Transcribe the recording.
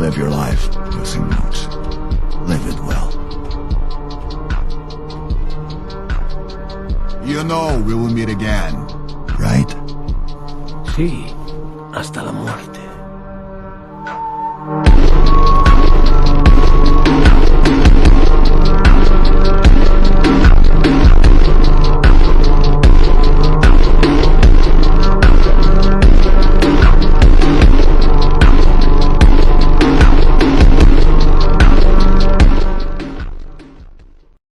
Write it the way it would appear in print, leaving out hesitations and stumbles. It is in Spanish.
live your life, Puss in Boots. Live it well. You know we will meet again, right? Sí, hasta la muerte.